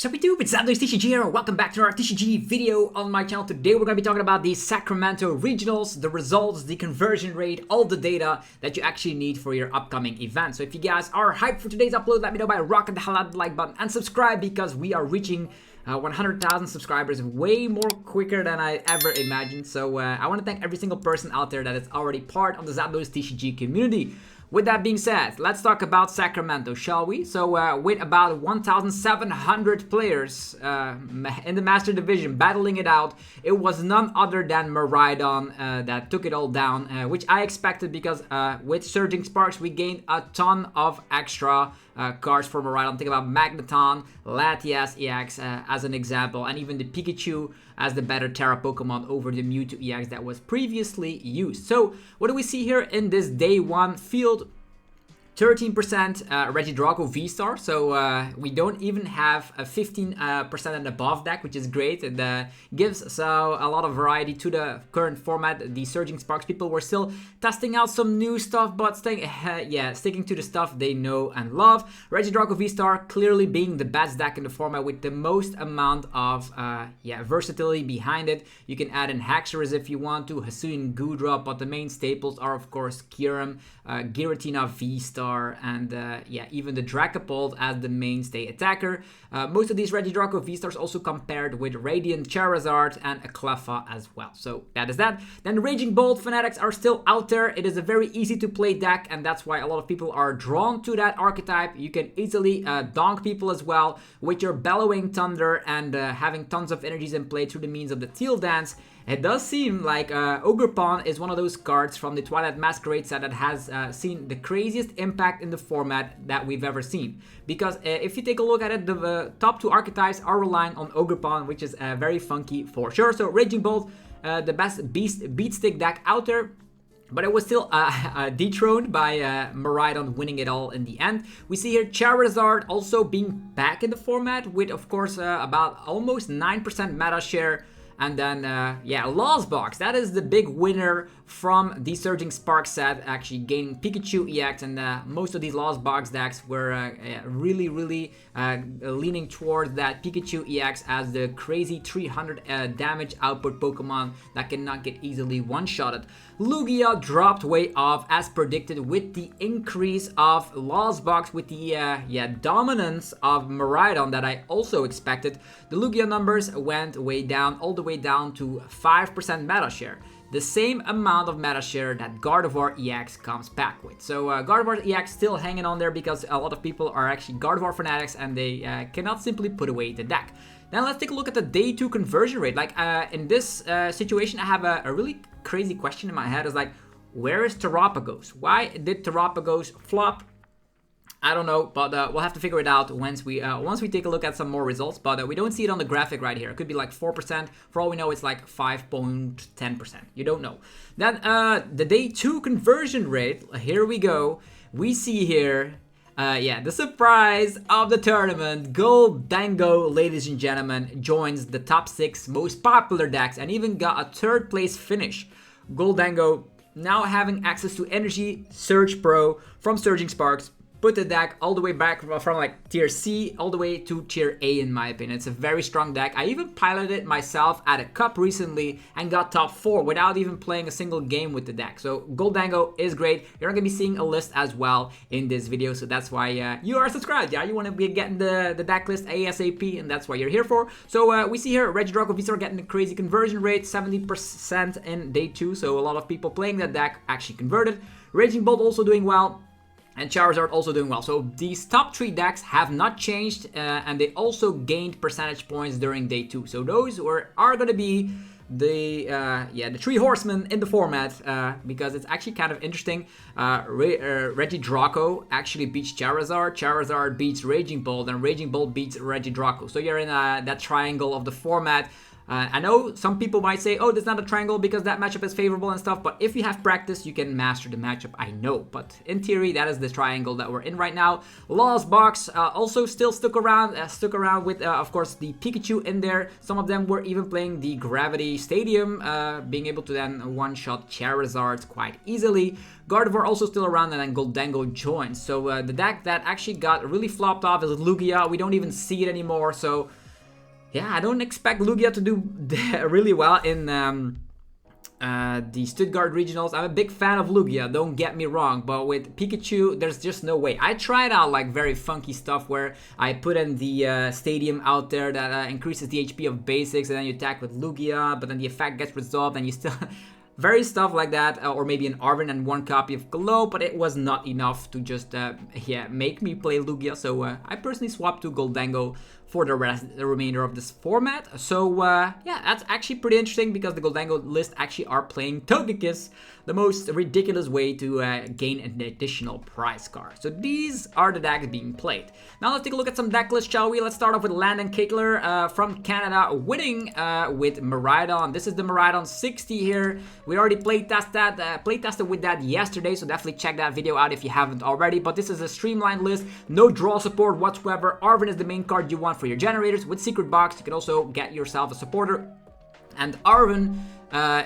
Sup YouTube, it's Decklists TCG here. Welcome back to our TCG video on my channel. Today we're going to be talking about the Sacramento Regionals, the results, the conversion rate, all the data that you actually need for your upcoming event. So if you guys are hyped for today's upload, let me know by rocking the hell out of the like button and subscribe because we are reaching 100,000 subscribers way more quicker than I ever imagined. So I want to thank every single person out there that is already part of the Decklists TCG community. With that being said, let's talk about Sacramento, shall we? So with about 1,700 players in the Master Division battling it out, it was none other than Miraidon that took it all down, which I expected because with Surging Sparks we gained a ton of extra cards for Miraidon. Think about Magneton, Latias EX as an example, and even the Pikachu as the better Tera Pokemon over the Mewtwo EX that was previously used. So what do we see here in this day one field? 13% Regidrago VSTAR, so we don't even have a 15% and above deck, which is great. It gives a lot of variety to the current format. The Surging Sparks people were still testing out some new stuff, but sticking to the stuff they know and love. Regidrago VSTAR clearly being the best deck in the format with the most amount of versatility behind it. You can add in Haxorus if you want to, Hisuian Goodra, but the main staples are of course Kyurem, Giratina VSTAR, and even the Dragapult as the mainstay attacker. Most of these Regidrago VSTARs also compared with Radiant Charizard and a Cleffa as well. So that is that. Then the Raging Bolt fanatics are still out there. It is a very easy to play deck, and that's why a lot of people are drawn to that archetype. You can easily donk people as well with your Bellowing Thunder and having tons of energies in play through the means of the Teal Dance. It does seem like Ogerpon is one of those cards from the Twilight Masquerade set that has seen the craziest impact in the format that we've ever seen. Because if you take a look at it, the top two archetypes are relying on Ogerpon, which is very funky for sure. So Raging Bolt, the best beat stick deck out there. But it was still dethroned by Miraidon winning it all in the end. We see here Charizard also being back in the format with, of course, about almost 9% meta share. And then, Lost Box. That is the big winner from the Surging Spark set, actually gaining Pikachu EX. And most of these Lost Box decks were really leaning towards that Pikachu EX as the crazy 300 damage output Pokemon that cannot get easily one-shotted. Lugia dropped way off as predicted with the increase of Lost Box, with the dominance of Miraidon that I also expected. The Lugia numbers went way down, all the way down to 5% meta share. The same amount of meta share that Gardevoir EX comes back with. So Gardevoir EX still hanging on there because a lot of people are actually Gardevoir fanatics and they cannot simply put away the deck. Now let's take a look at the day 2 conversion rate. Like in this situation, I have a really crazy question in my head. Is like, where is Terapagos? Why did Terapagos flop? I don't know, but we'll have to figure it out once we take a look at some more results. But we don't see it on the graphic right here. It could be like 4%. For all we know, it's like 5.10%. You don't know. Then the day 2 conversion rate. Here we go. We see here, the surprise of the tournament. GHOLDENGO, ladies and gentlemen, joins the top 6 most popular decks and even got a 3rd place finish. GHOLDENGO now having access to Energy Surge Pro from Surging Sparks. Put the deck all the way back from like tier C all the way to tier A in my opinion. It's a very strong deck. I even piloted it myself at a cup recently and got top 4 without even playing a single game with the deck. So GHOLDENGO is great. You're going to be seeing a list as well in this video. So that's why you are subscribed. Yeah, you want to be getting the deck list ASAP, and that's what you're here for. So we see here Regidrago VSTAR getting a crazy conversion rate, 70% in day 2. So a lot of people playing that deck actually converted. Raging Bolt also doing well. And Charizard also doing well. So these top 3 decks have not changed, and they also gained percentage points during day 2. So those are going to be the 3 horsemen in the format, because it's actually kind of interesting. Regidrago actually beats Charizard, Charizard beats Raging Bolt, and Raging Bolt beats Regidrago. So you're in that triangle of the format. I know some people might say, oh, that's not a triangle because that matchup is favorable and stuff, but if you have practice, you can master the matchup, I know. But in theory, that is the triangle that we're in right now. Lost Box also still stuck around with, of course, the Pikachu in there. Some of them were even playing the Gravity Stadium, being able to then one-shot Charizard quite easily. Gardevoir also still around, and then Gholdengo joins. So the deck that actually got really flopped off is Lugia. We don't even see it anymore, so... yeah, I don't expect Lugia to do really well in the Stuttgart Regionals. I'm a big fan of Lugia, don't get me wrong, but with Pikachu, there's just no way. I tried out like very funky stuff where I put in the stadium out there that increases the HP of basics, and then you attack with Lugia, but then the effect gets resolved and you still... very stuff like that, or maybe an Arven and one copy of Glow, but it was not enough to just, make me play Lugia, so I personally swapped to Gholdengo for the remainder of this format. So, yeah, that's actually pretty interesting because the Gholdengo list actually are playing Togekiss, the most ridiculous way to gain an additional prize card. So these are the decks being played. Now let's take a look at some deck lists, shall we? Let's start off with Landon Kittler from Canada, winning with Miraidon. This is the Miraidon 60 here. We already playtested with that yesterday, so definitely check that video out if you haven't already. But this is a streamlined list, no draw support whatsoever. Arven is the main card you want for your generators. With Secret Box, you can also get yourself a supporter. And Arven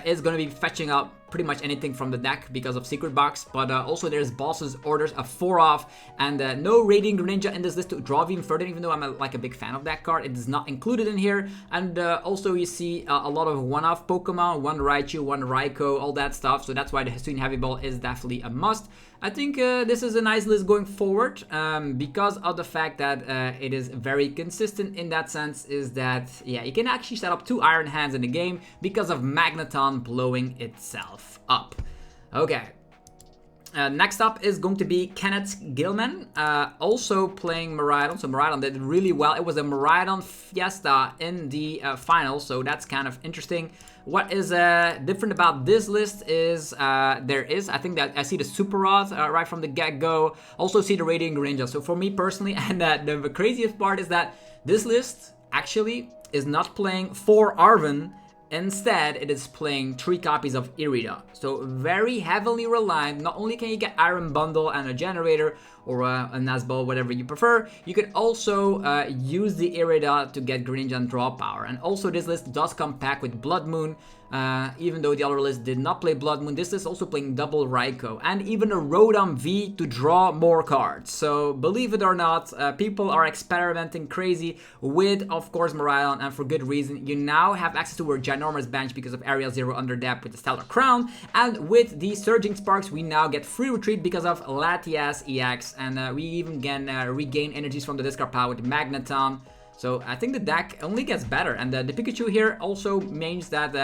is going to be fetching up pretty much anything from the deck because of Secret Box, but also there's Boss's Orders, a 4-off, and no Radiant Greninja in this list to draw even further, even though I'm a big fan of that card. It is not included in here, and also you see a lot of one-off Pokemon, one Raichu, one Raikou, all that stuff, so that's why the Hisuian Heavy Ball is definitely a must. I think this is a nice list going forward because of the fact that it is very consistent in that sense, is that, yeah, you can actually set up 2 Iron Hands in the game because of Magneton blowing itself up. Okay. Next up is going to be Kenneth Gilman, also playing Miraidon. So Miraidon did really well. It was a Miraidon Fiesta in the final, so that's kind of interesting. What is different about this list is I think that I see the Super Rod right from the get-go. Also see the Radiant Greninja. So for me personally, and the craziest part is that this list actually is not playing 4 Arven. Instead, it is playing 3 copies of Irida. So very heavily reliant. Not only can you get Iron Bundle and a generator, or a Nazball, whatever you prefer, you can also use the Irida to get Greninja and draw power. And also this list does come packed with Blood Moon. Even though the other list did not play Blood Moon, this is also playing double Raikou and even a Rotom V to draw more cards. So believe it or not, people are experimenting crazy with, of course, Miraidon, and for good reason. You now have access to a ginormous bench because of Area 0 under depth with the Stellar Crown, and with the Surging Sparks we now get free retreat because of Latias EX, and we even can regain energies from the discard pile with Magneton. So I think the deck only gets better, and the Pikachu here also means that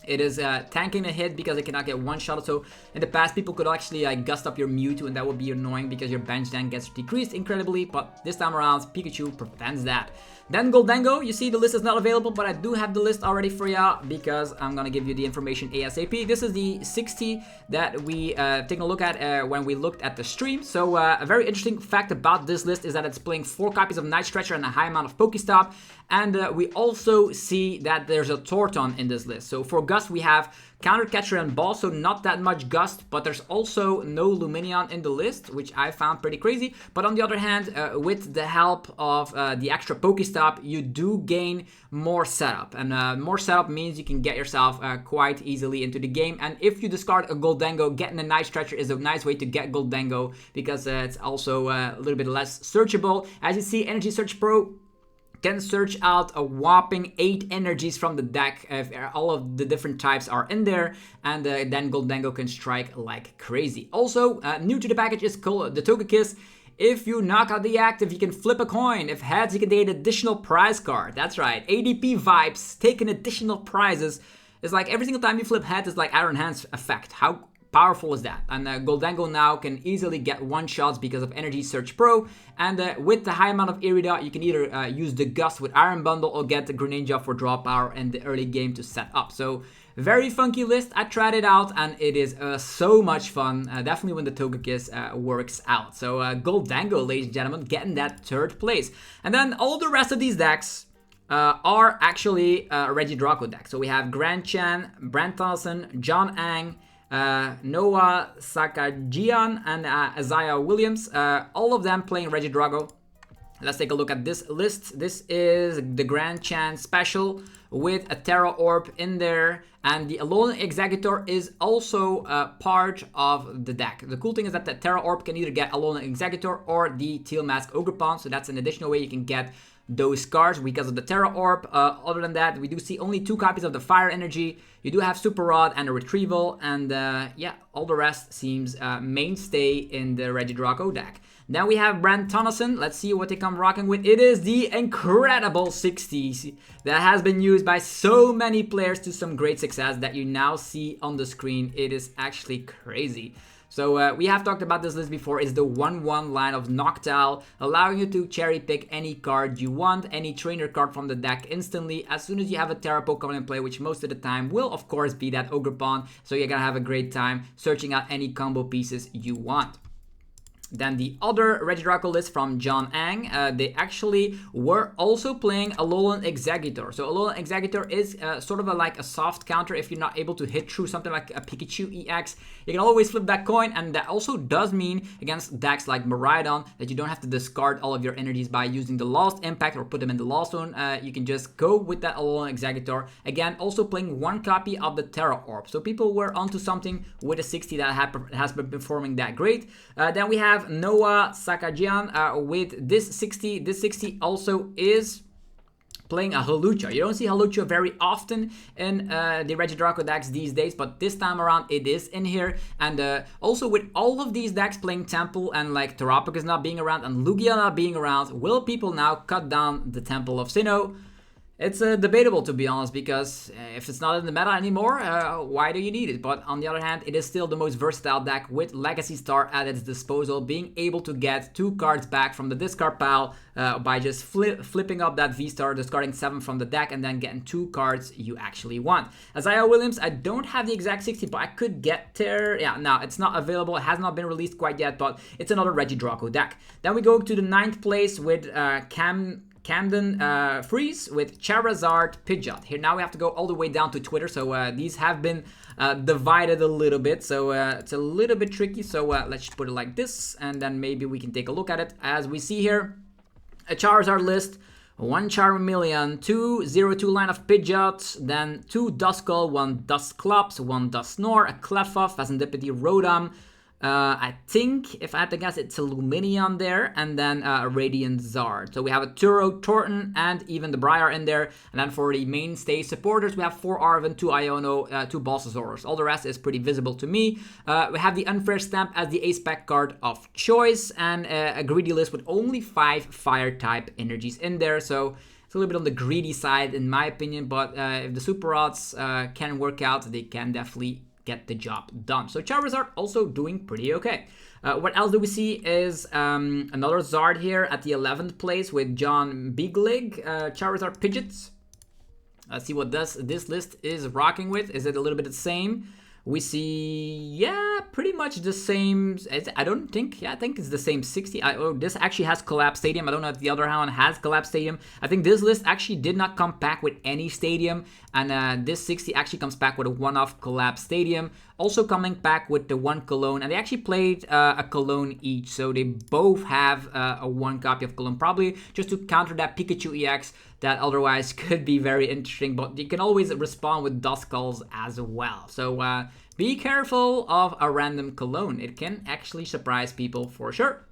it is tanking a hit because it cannot get one-shot. So in the past, people could actually gust up your Mewtwo, and that would be annoying because your bench then gets decreased incredibly. But this time around, Pikachu prevents that. Then Gholdengo, you see the list is not available, but I do have the list already for you because I'm going to give you the information ASAP. This is the 60 that we taken a look at when we looked at the stream. So a very interesting fact about this list is that it's playing 4 copies of Night Stretcher and a high amount of Pokestop. And we also see that there's a Torton in this list. So for Gust, we have Counter Catcher and Ball, so not that much Gust, but there's also no Lumineon in the list, which I found pretty crazy. But on the other hand, with the help of the extra Pokestop, you do gain more setup. And more setup means you can get yourself quite easily into the game. And if you discard a Gholdengo, getting a Night Stretcher is a nice way to get Gholdengo because it's also a little bit less searchable. As you see, Energy Search Pro can search out a whopping 8 energies from the deck if all of the different types are in there, and then Gholdengo can strike like crazy. Also, new to the package is called the Togekiss. If you knock out the active, you can flip a coin. If heads, you can get an additional prize card. That's right, ADP vibes, taking additional prizes. It's like every single time you flip heads, it's like Iron Hands effect. How powerful is that? And Gholdengo now can easily get one-shots because of Energy Search Pro, and with the high amount of Irida, you can either use the Gust with Iron Bundle or get the Greninja for draw power in the early game to set up. So very funky list. I tried it out and it is so much fun, definitely when the Togekiss works out. So Gholdengo, ladies and gentlemen, getting that 3rd place. And then all the rest of these decks are actually Regidrago deck. So we have Gran Chen, Brent Thompson, John Ang, Noah Sakajian, and Isaiah Williams. All of them playing Regidrago. Let's take a look at this list. This is the Grand Chance special with a Tera Orb in there, and the Alone Executor is also part of the deck. The cool thing is that the Tera Orb can either get Alone Executor or the Teal Mask Ogerpon, so that's an additional way you can get those cards because of the Tera Orb. Other than that, we do see only 2 copies of the Fire Energy. You do have Super Rod and a Retrieval, and yeah, all the rest seems mainstay in the Regidrago deck. Then we have Brent Thompson. Let's see what they come rocking with. It is the incredible 60s that has been used by so many players to some great success that you now see on the screen. It is actually crazy. So we have talked about this list before. It's the 1-1 line of Noctowl, allowing you to cherry pick any card you want, any trainer card from the deck instantly as soon as you have a Tera Pokemon in play, which most of the time will of course be that Ogerpon. So you're gonna have a great time searching out any combo pieces you want. Then the other Regidrago list from John Ang, they actually were also playing Alolan Executor. So Alolan Executor is sort of like a soft counter if you're not able to hit through something like a Pikachu EX. You can always flip that coin, and that also does mean against decks like Miraidon that you don't have to discard all of your energies by using the Lost Impact or put them in the Lost Zone. You can just go with that Alolan Executor. Again, also playing 1 copy of the Tera Orb. So people were onto something with a 60 that has been performing that great. Then we have Noah Sakajian with this 60. This 60 also is playing a Hawlucha. You don't see Hawlucha very often in the Regidrago decks these days, but this time around it is in here. And also with all of these decks playing Temple and like Terapicus not being around and Lugia not being around, will people now cut down the Temple of Sinnoh? It's debatable, to be honest, because if it's not in the meta anymore, why do you need it? But on the other hand, it is still the most versatile deck with Legacy Star at its disposal, being able to get 2 cards back from the discard pile by just flipping up that V-Star, discarding 7 from the deck, and then getting 2 cards you actually want. Isaiah Williams, I don't have the exact 60, but I could get there. Yeah, no, it's not available. It has not been released quite yet, but it's another Regidrago deck. Then we go to the 9th place with Camden Freeze with Charizard Pidgeot. Here now we have to go all the way down to Twitter, so these have been divided a little bit, so it's a little bit tricky. So let's just put it like this, and then maybe we can take a look at it. As we see here, a Charizard list, 1 Charmeleon, 2 0-2 line of Pidgeot, then 2 Duskull, 1 Dusclops, 1 Dusknoir, a Cleffa, Fazandipity, Rotom. I think, if I had to guess, it's a Lumineon there, and then a Radiant Zard. So we have a Turo, Torton, and even the Briar in there. And then for the mainstay supporters, we have 4 Arven, 2 Iono, 2 Bulbasaurus. All the rest is pretty visible to me. We have the Unfair Stamp as the Ace-Pack card of choice, and a greedy list with only 5 Fire-type energies in there. So it's a little bit on the greedy side, in my opinion, but if the Super Rods can work out, they can definitely get the job done. So Charizard also doing pretty okay. What else do we see is another Zard here at the 11th place with John Biglig, Charizard Pidgeots. Let's see what this list is rocking with. Is it a little bit the same? We see, yeah, pretty much the same. I don't think, yeah, I think it's the same 60. Oh, this actually has Collapse Stadium. I don't know if the other one has Collapse Stadium. I think this list actually did not come back with any stadium. And this 60 actually comes back with a one-off Collapse Stadium. Also coming back with the 1 Cologne. And they actually played a Cologne each. So they both have a 1 copy of Cologne. Probably just to counter that Pikachu EX that otherwise could be very interesting. But you can always respond with Duskulls as well. So be careful of a random Cologne. It can actually surprise people for sure.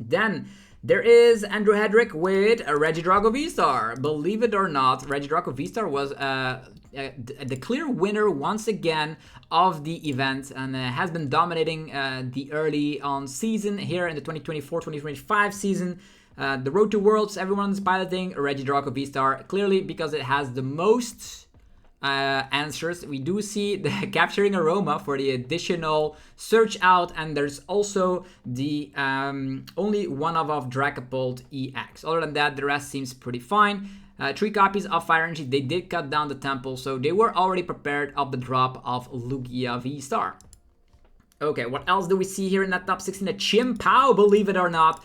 Then there is Andrew Hedrick with a Regidrago VSTAR. Believe it or not, Regidrago VSTAR was the clear winner once again of the event, and has been dominating the early on season here in the 2024-2025 season. The Road to Worlds, everyone's piloting Regidrago VSTAR, clearly because it has the most answers. We do see the Capturing Aroma for the additional search out, and there's also the only one of Dragapult EX. Other than that, the rest seems pretty fine. 3 copies of Fire Energy. They did cut down the Temple, so they were already prepared of the drop of Lugia VSTAR. Okay, what else do we see here in that top 16? A Chimpao, believe it or not.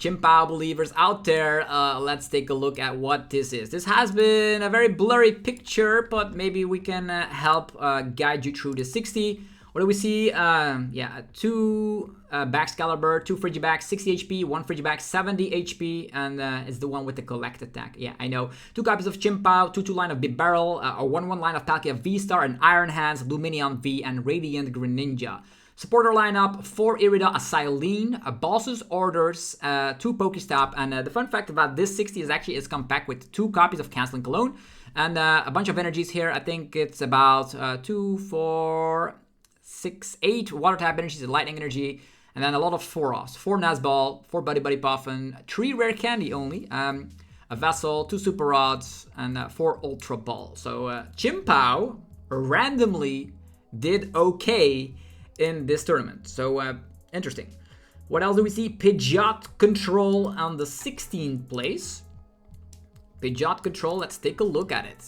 Chimpao believers out there, let's take a look at what this is. This has been a very blurry picture, but maybe we can help guide you through the 60. What do we see? Yeah, 2 Baxcalibur, 2 Frigibax, 60 HP, 1 Frigibax, 70 HP, and it's the one with the collect attack. Yeah, I know. 2 copies of Chimpao, 2-2 line of Bibarrel, a 1-1 line of Palkia VSTAR, and Iron Hands, Luminion V, and Radiant Greninja. Supporter lineup, 4 Irida, a Silene, a Boss's Orders, 2 Pokestop, and the fun fact about this 60 is actually it's come back with 2 copies of Canceling Cologne, and a bunch of energies here. I think it's about 2, 4, 6, 8 water type energies, a lightning energy, and then a lot of 4-offs. 4 Nazball, 4 Buddy Buddy Puffin, 3 rare candy only, a Vessel, 2 Super Rods, and 4 Ultra Ball. So Chimpao randomly did okay in this tournament. So interesting. What else do we see? Pidgeot Control on the 16th place. Pidgeot Control, let's take a look at it.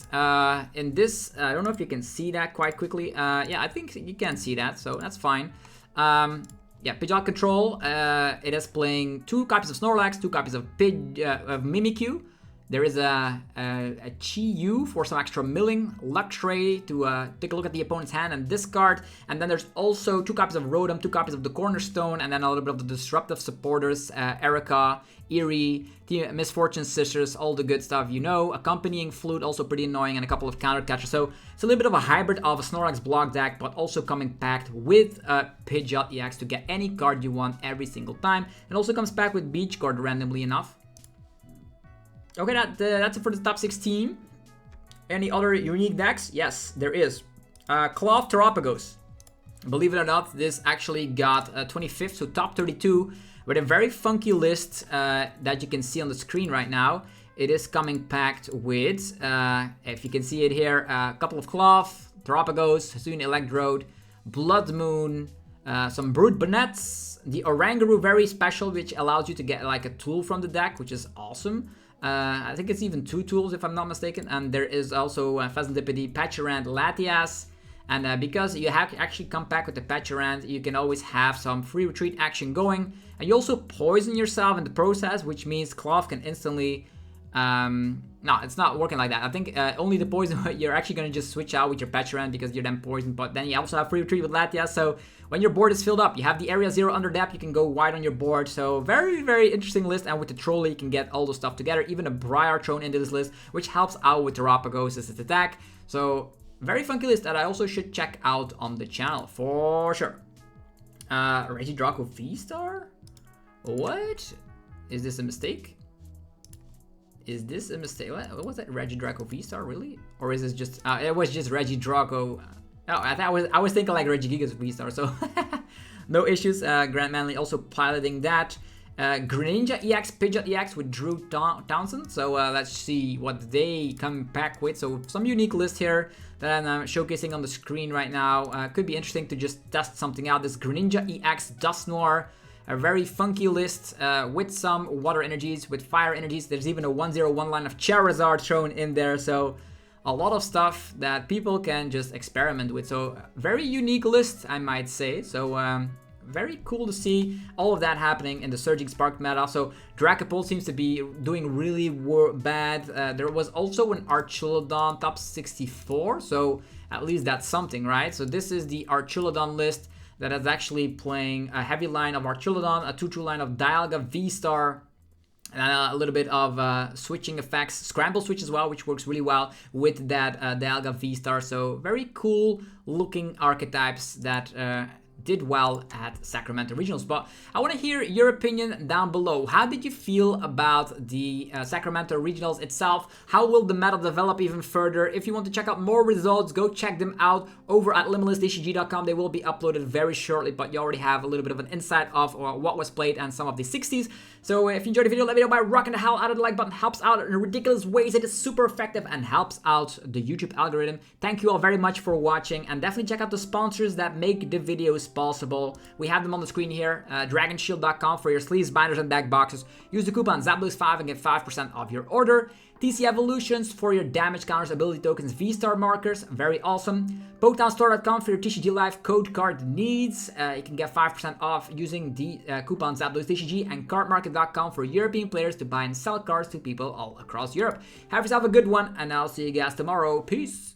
In this, I don't know if you can see that quite quickly. Yeah, I think you can see that, so that's fine. Yeah, Pidgeot Control, it is playing 2 copies of Snorlax, 2 copies of Mimikyu. There is a Chi-Yu for some extra milling, Luxray to take a look at the opponent's hand and discard, and then there's also 2 copies of Rotom, 2 copies of the Cornerstone, and then a little bit of the disruptive supporters, Erica, Eerie, Misfortune Sisters, all the good stuff you know, accompanying Flute, also pretty annoying, and a couple of counter catchers. So it's a little bit of a hybrid of a Snorlax block deck, but also coming packed with Pidgeot EX to get any card you want every single time. It also comes packed with Beach Guard randomly enough. Okay, that's it for the top 16. Any other unique decks? Yes, there is. Cloth Terapagos. Believe it or not, this actually got 25th, so top 32, with a very funky list that you can see on the screen right now. It is coming packed with, if you can see it here, a couple of Cloth, Terapagos, Hisuian Electrode, Blood Moon, some Brute Bonnets, the Oranguru very special, which allows you to get like a tool from the deck, which is awesome. I think it's even 2 tools if I'm not mistaken, and there is also Pheasantipede, Patcharand, Latias, and because you have actually come back with the Patcharand, you can always have some free retreat action going, and you also poison yourself in the process, which means Cloth can instantly... no, it's not working like that. I think only the poison, you're actually going to just switch out with your Patcharand because you're then poisoned, but then you also have free retreat with Latias, so when your board is filled up, you have the Area 0 under depth, you can go wide on your board, so very, very interesting list, and with the Trolley, you can get all the stuff together, even a Briar thrown into this list, which helps out with Terapagos as its attack, so very funky list that I also should check out on the channel, for sure. Regidrago VSTAR? What? Is this a mistake? Is this a mistake? What was that? Regidrago VSTAR, really? Or is this just... it was just Regidrago... Oh, I was thinking like Regigigas VSTAR, so... no issues. Grant Manley also piloting that. Greninja EX, Pidgeot EX with Drew Townsend. So let's see what they come back with. So some unique list here that I'm showcasing on the screen right now. Could be interesting to just test something out. This Greninja EX Dust Noir. A very funky list with some water energies, with fire energies. There's even a 101 line of Charizard thrown in there. So a lot of stuff that people can just experiment with. So very unique list, I might say. So very cool to see all of that happening in the Surging Spark meta. So Dracopult seems to be doing really bad. There was also an Archulodon top 64. So at least that's something, right? So this is the Archulodon list that is actually playing a heavy line of Archulodon, a 2-2 line of Dialga VSTAR, and a little bit of switching effects, Scramble Switch as well, which works really well with that Dialga VSTAR. So very cool looking archetypes that did well at Sacramento Regionals. But I want to hear your opinion down below. How did you feel about the Sacramento Regionals itself? How will the meta develop even further? If you want to check out more results, go check them out over at limitlesstcg.com. They will be uploaded very shortly, but you already have a little bit of an insight of what was played and some of the 60s. So if you enjoyed the video, let me know by rocking the hell out of the like button. Helps out in ridiculous ways. It is super effective and helps out the YouTube algorithm. Thank you all very much for watching, and definitely check out the sponsors that make the videos possible. We have them on the screen here. DragonShield.com for your sleeves, binders, and deck boxes. Use the coupon ZAPBlues5 and get 5% off your order. TC Evolutions for your damage counters, ability tokens, VSTAR markers, very awesome. PokemonStore.com for your TCG Live code card needs. You can get 5% off using the coupon TCG, and cardmarket.com for European players to buy and sell cards to people all across Europe. Have yourself a good one, and I'll see you guys tomorrow. Peace!